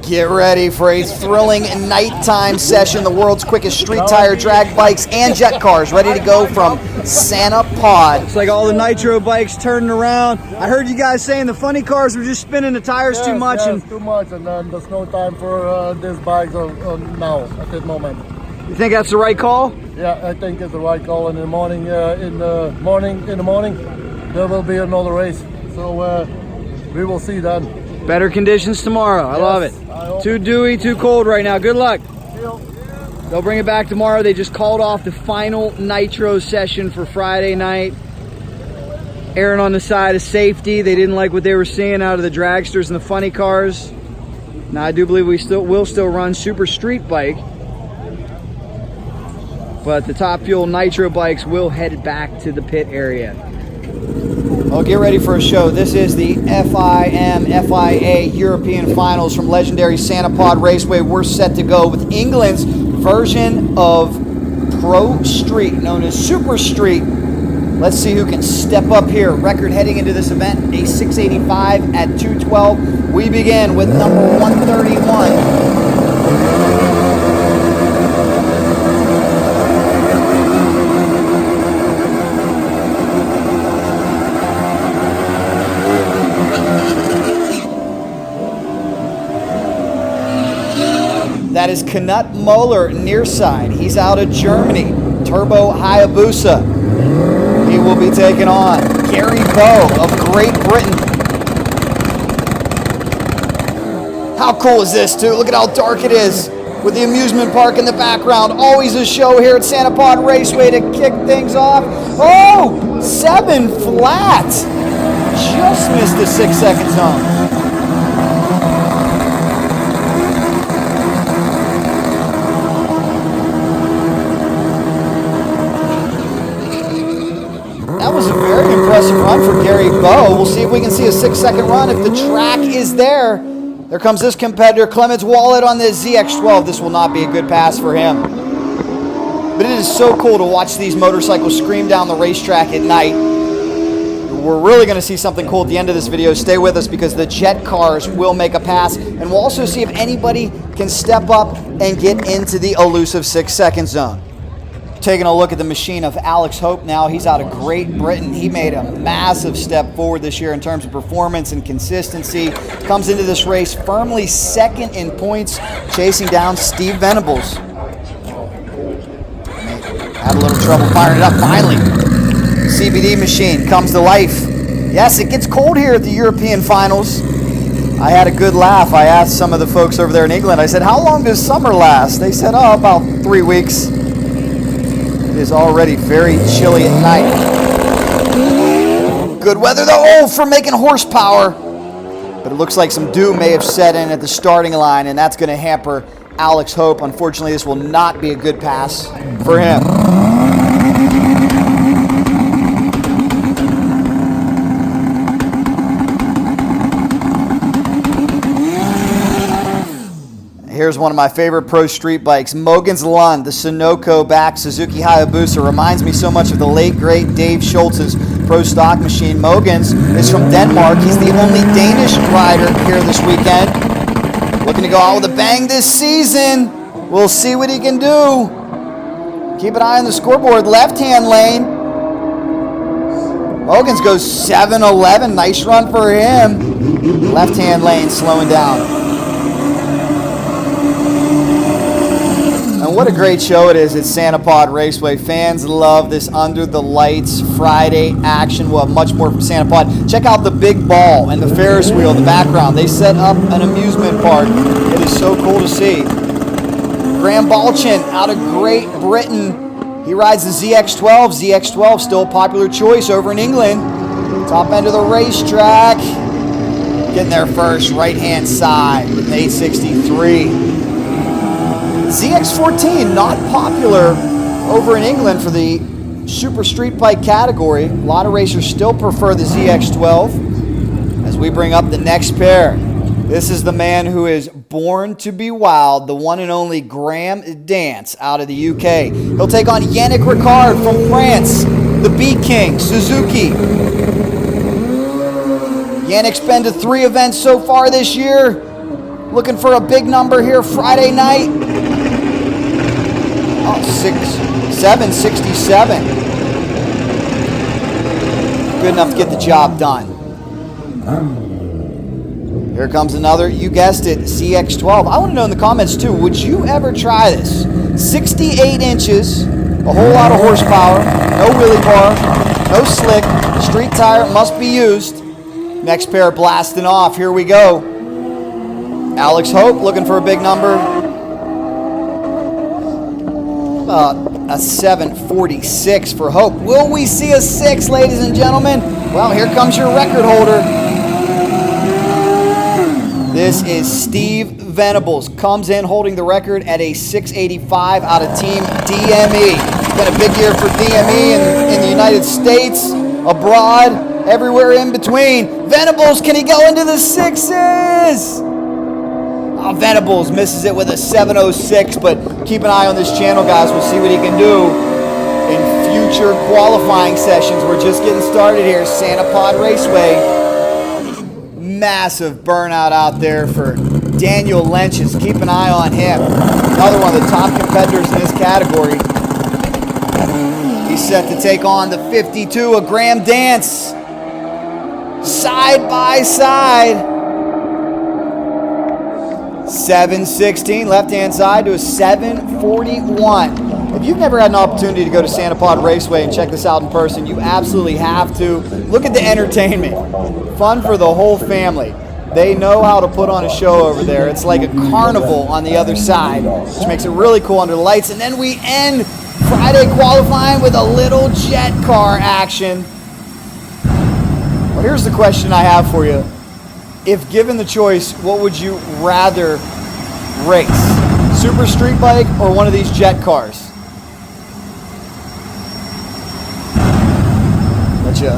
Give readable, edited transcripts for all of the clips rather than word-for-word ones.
Get ready for a thrilling nighttime session. The world's quickest street tire drag bikes and jet cars ready to go from Santa Pod. It's like all the nitro bikes turning around. I heard you guys saying the funny cars were just spinning the tires too much. Yes, too much, and there's no time for these bikes now at this moment. You think that's the right call? Yeah, I think it's the right call. In the morning, there will be another race. So we will see then. Better conditions tomorrow. I love it. Too dewy, too cold right now. Good luck. They'll bring it back tomorrow. They just called off the final nitro session for Friday night. Erring on the side of safety. They didn't like what they were seeing out of the dragsters and the funny cars. Now I do believe we will still run Super Street Bike, but the Top Fuel nitro bikes will head back to the pit area. Well, get ready for a show. This is the FIA European Finals from legendary Santa Pod Raceway. We're set to go with England's version of Pro Street, known as Super Street. Let's see who can step up here. Record heading into this event, a 685 at 212. We begin with number 131. That is Knut Moller near side. He's out of Germany. Turbo Hayabusa. He will be taking on Gary Bow of Great Britain. How cool is this, too? Look at how dark it is with the amusement park in the background. Always a show here at Santa Pod Raceway to kick things off. Oh, 7 flat. Just missed the 6-second zone. That was a very impressive run for Gary Bow. We'll see if we can see a 6-second run if the track is there. There comes this competitor, Clemens Wallet on the ZX12. This will not be a good pass for him. But it is so cool to watch these motorcycles scream down the racetrack at night. We're really going to see something cool at the end of this video. Stay with us because the jet cars will make a pass. And we'll also see if anybody can step up and get into the elusive 6-second zone. Taking a look at the machine of Alex Hope now. He's out of Great Britain. He made a massive step forward this year in terms of performance and consistency. Comes into this race firmly second in points, chasing down Steve Venables. Had a little trouble firing it up finally. CBD machine comes to life. Yes, it gets cold here at the European Finals. I had a good laugh. I asked some of the folks over there in England, I said, how long does summer last? They said, oh, about 3 weeks. It is already very chilly at night. Good weather though, for making horsepower. But it looks like some dew may have set in at the starting line, and that's going to hamper Alex Hope. Unfortunately, this will not be a good pass for him. Here's one of my favorite pro street bikes, Mogens Lund, the Sunoco-backed Suzuki Hayabusa. Reminds me so much of the late, great Dave Schultz's pro stock machine. Mogens is from Denmark. He's the only Danish rider here this weekend. Looking to go out with a bang this season. We'll see what he can do. Keep an eye on the scoreboard. Left-hand lane. Mogens goes 7-11. Nice run for him. Left-hand lane slowing down. And what a great show it is at Santa Pod Raceway. Fans love this under the lights Friday action. We'll have much more from Santa Pod. Check out the big ball and the Ferris wheel in the background. They set up an amusement park. It is so cool to see. Graham Balchin out of Great Britain. He rides the ZX12. ZX12 still a popular choice over in England. Top end of the racetrack. Getting there first, right-hand side with an 863. ZX14, not popular over in England for the super street bike category. A lot of racers still prefer the ZX12. As we bring up the next pair, this is the man who is born to be wild, the one and only Graham Dance out of the UK. He'll take on Yannick Ricard from France, the B-King, Suzuki. Yannick's been to 3 events so far this year. looking for a big number here Friday night. Oh, 767. Good enough to get the job done. Here comes another, you guessed it, CX-12. I want to know in the comments too, would you ever try this? 68 inches, a whole lot of horsepower, no wheelie bar, no slick, street tire must be used. Next pair blasting off, here we go. Alex Hope looking for a big number. A 746 for Hope. Will we see a 6, ladies and gentlemen? Well, here comes your record holder. This is Steve Venables. Comes in holding the record at a 685 out of Team DME. It's been a big year for DME in the United States, abroad, everywhere in between. Venables, can he go into the 6s? Oh, Venables misses it with a 706, but keep an eye on this channel, guys. We'll see what he can do in future qualifying sessions. We're just getting started here. Santa Pod Raceway. Massive burnout out there for Daniel Lynch's. Keep an eye on him. Another one of the top competitors in this category. He's set to take on the 52, a Graham Dance. Side by side. 716 left-hand side to a 741. If you've never had an opportunity to go to Santa Pod Raceway and check this out in person, you absolutely have to. Look at the entertainment. Fun for the whole family. They know how to put on a show over there. It's like a carnival on the other side, which makes it really cool under the lights. And then we end Friday qualifying with a little jet car action. Well, here's the question I have for you. If given the choice, what would you rather race? Super street bike or one of these jet cars? Let you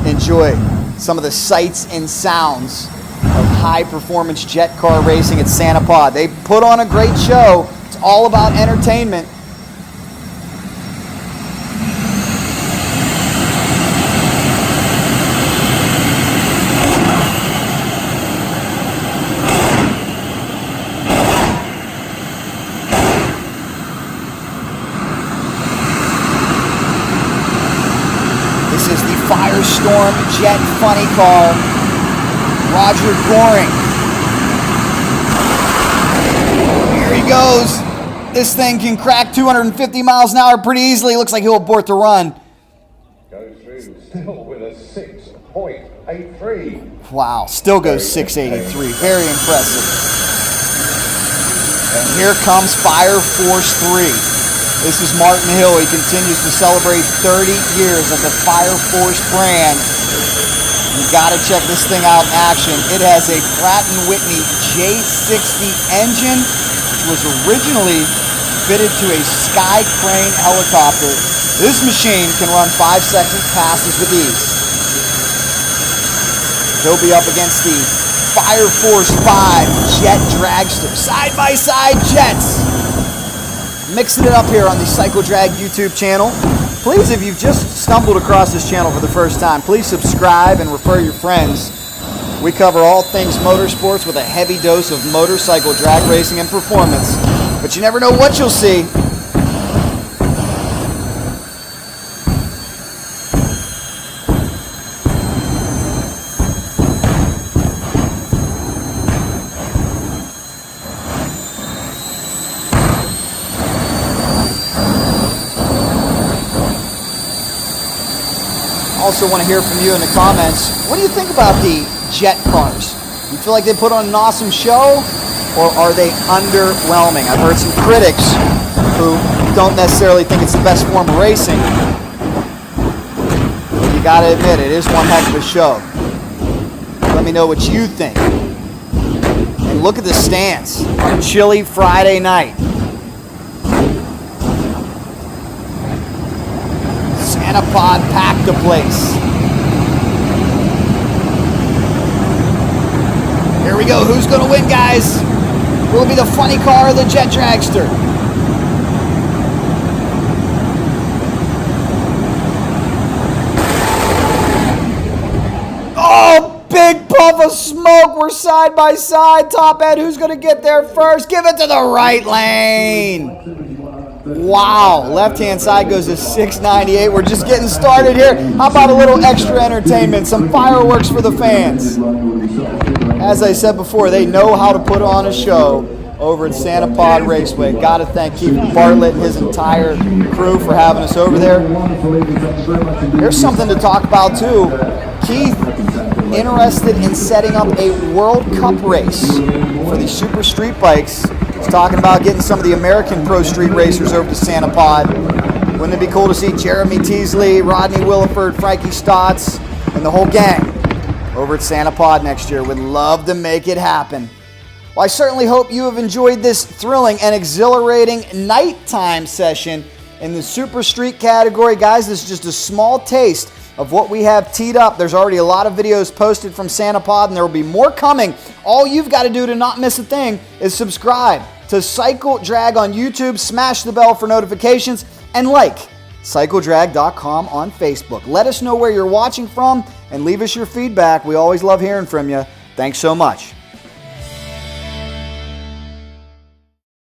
enjoy some of the sights and sounds of high-performance jet car racing at Santa Pod. They put on a great show. It's all about entertainment. This is the Firestorm Jet Funny Car. Roger Goring. Here he goes. This thing can crack 250 miles an hour pretty easily. Looks like he'll abort the run. Goes through still with a 6.83. Wow, still goes 683. Very impressive. And here comes Fire Force 3. This is Martin Hill. He continues to celebrate 30 years of the Fire Force brand. You got to check this thing out in action. It has a Pratt & Whitney J60 engine, which was originally fitted to a Sky Crane helicopter. This machine can run 5-second passes with ease. He'll be up against the Fire Force 5 Jet Dragster. Side-by-side jets. Mixing it up here on the Cycle Drag YouTube channel. Please, if you've just stumbled across this channel for the first time, please subscribe and refer your friends. We cover all things motorsports with a heavy dose of motorcycle drag racing and performance. But you never know what you'll see. Also want to hear from you in the comments. What do you think about the jet cars? You feel like they put on an awesome show, or are they underwhelming? I've heard some critics who don't necessarily think it's the best form of racing. But you got to admit, it is one heck of a show. Let me know what you think. And look at the stands on a chilly Friday night. Santa Pod packed the place. Here we go. Who's going to win, guys? Will it be the funny car or the jet dragster? Oh, big puff of smoke. We're first side by side. Top Ed, who's going to get there first? Give it to the right lane. Wow, left-hand side goes to 698. We're just getting started here. How about a little extra entertainment, some fireworks for the fans? As I said before, they know how to put on a show over at Santa Pod Raceway. Got to thank Keith Bartlett and his entire crew for having us over there. Here's something to talk about, too. Keith, interested in setting up a World Cup race for the Super Street Bikes. He's talking about getting some of the American Pro Street racers over to Santa Pod. Wouldn't it be cool to see Jeremy Teasley, Rodney Williford, Frankie Stotts, and the whole gang over at Santa Pod next year? Would love to make it happen. Well, I certainly hope you have enjoyed this thrilling and exhilarating nighttime session in the Super Street category. Guys, this is just a small taste of what we have teed up. There's already a lot of videos posted from Santa Pod, and there will be more coming. All you've got to do to not miss a thing is subscribe to Cycle Drag on YouTube, smash the bell for notifications, and like CycleDrag.com on Facebook. Let us know where you're watching from and leave us your feedback. We always love hearing from you. Thanks so much.